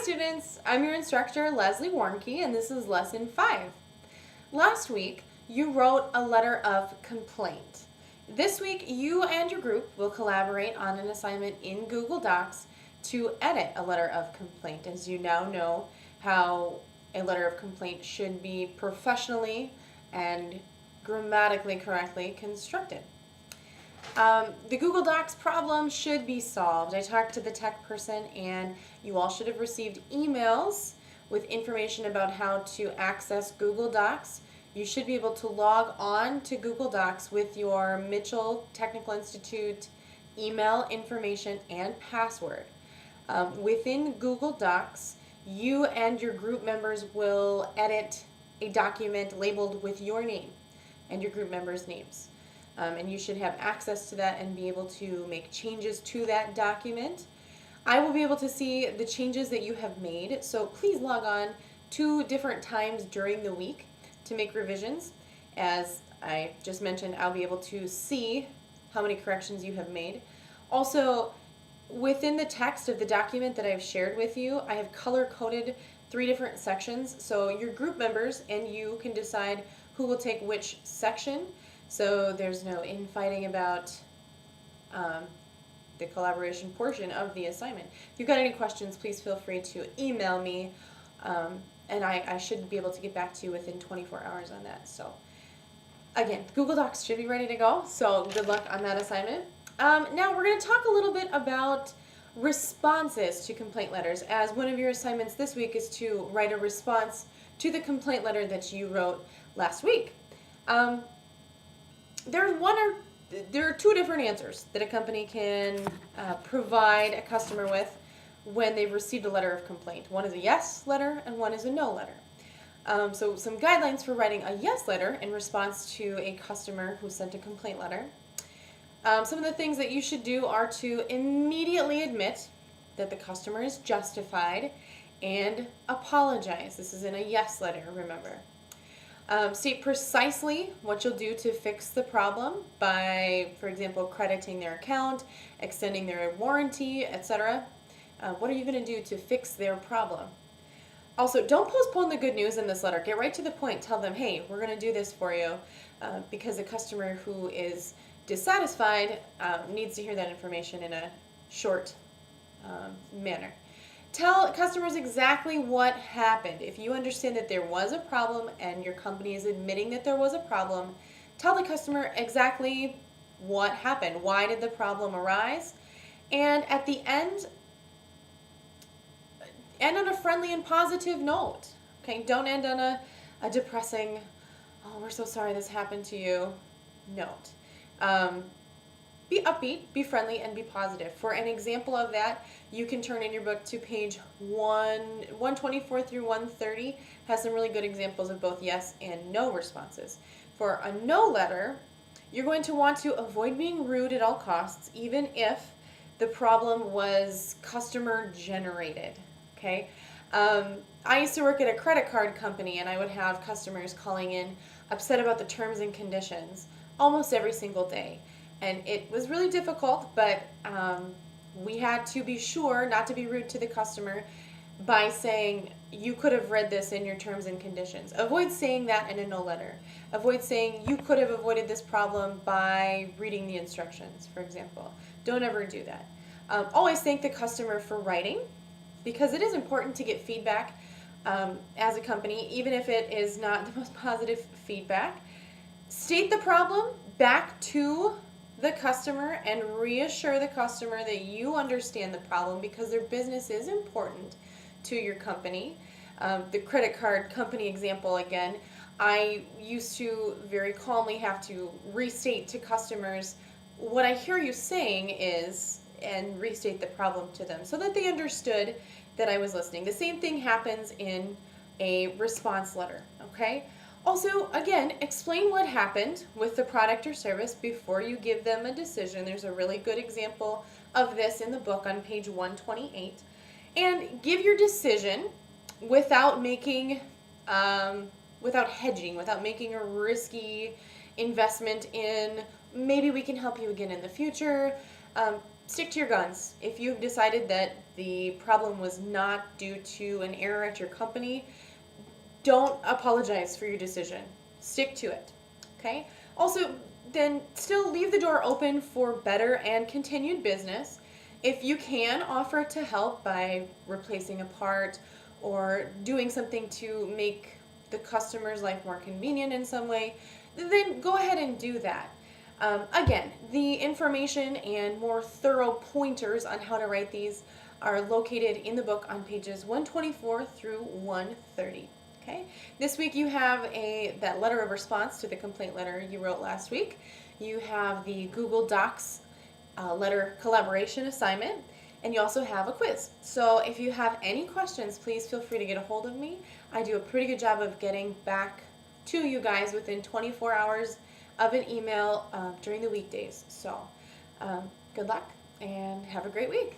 students, I'm your instructor, Leslie Warnke, and this is lesson 5. Last week, you wrote a letter of complaint. This week, you and your group will collaborate on an assignment in Google Docs to edit a letter of complaint, as you now know how a letter of complaint should be professionally and grammatically correctly constructed. The Google Docs problem should be solved. I talked to the tech person and you all should have received emails with information about how to access Google Docs. You should be able to log on to Google Docs with your Mitchell Technical Institute email information and password. Within Google Docs, you and your group members will edit a document labeled with your name and your group members' names. And you should have access to that and be able to make changes to that document. I will be able to see the changes that you have made, so please log on 2 different times during the week to make revisions. As I just mentioned, I'll be able to see how many corrections you have made. Also, within the text of the document that I've shared with you, I have color-coded 3 different sections, so your group members and you can decide who will take which section. So there's no infighting about the collaboration portion of the assignment. If you've got any questions, please feel free to email me, and I should be able to get back to you within 24 hours on that. So again, Google Docs should be ready to go, so good luck on that assignment. Now we're going to talk a little bit about responses to complaint letters, as one of your assignments this week is to write a response to the complaint letter that you wrote last week. There are 2 different answers that a company can provide a customer with when they've received a letter of complaint. One is a yes letter and one is a no letter. So some guidelines for writing a yes letter in response to a customer who sent a complaint letter. Some of the things that you should do are to immediately admit that the customer is justified and apologize. This is in a yes letter, remember. State precisely what you'll do to fix the problem by, for example, crediting their account, extending their warranty, etc. What are you going to do to fix their problem? Also, don't postpone the good news in this letter. Get right to the point. Tell them, hey, we're going to do this for you, because the customer who is dissatisfied needs to hear that information in a short manner. Tell customers exactly what happened. If you understand that there was a problem and your company is admitting that there was a problem, tell the customer exactly what happened. Why did the problem arise? And at the end on a friendly and positive note. Okay, don't end on a depressing, oh, we're so sorry this happened to you, note. Be upbeat, be friendly, and be positive. For an example of that, you can turn in your book to page 124 through 130. Has some really good examples of both yes and no responses. For a no letter, you're going to want to avoid being rude at all costs, even if the problem was customer generated. Okay? I used to work at a credit card company, and I would have customers calling in upset about the terms and conditions almost every single day. And it was really difficult, but we had to be sure not to be rude to the customer by saying, you could have read this in your terms and conditions. Avoid saying that in a no letter. Avoid saying, you could have avoided this problem by reading the instructions, for example. Don't ever do that. Always thank the customer for writing, because it is important to get feedback as a company, even if it is not the most positive feedback. State the problem back to the customer and reassure the customer that you understand the problem, because their business is important to your company. The credit card company example again, I used to very calmly have to restate to customers what I hear you saying is, and restate the problem to them so that they understood that I was listening. The same thing happens in a response letter, okay? Also, again, explain what happened with the product or service before you give them a decision. There's a really good example of this in the book on page 128. And give your decision without making, without hedging, without making a risky investment in maybe we can help you again in the future. stick to your guns. If you've decided that the problem was not due to an error at your company, don't apologize for your decision. Stick to it. Okay? Also, then still leave the door open for better and continued business. If you can offer to help by replacing a part or doing something to make the customer's life more convenient in some way, then go ahead and do that. Again, the information and more thorough pointers on how to write these are located in the book on pages 124 through 130. Okay. This week you have that letter of response to the complaint letter you wrote last week. You have the Google Docs letter collaboration assignment, and you also have a quiz. So if you have any questions, please feel free to get a hold of me. I do a pretty good job of getting back to you guys within 24 hours of an email during the weekdays. So good luck and have a great week.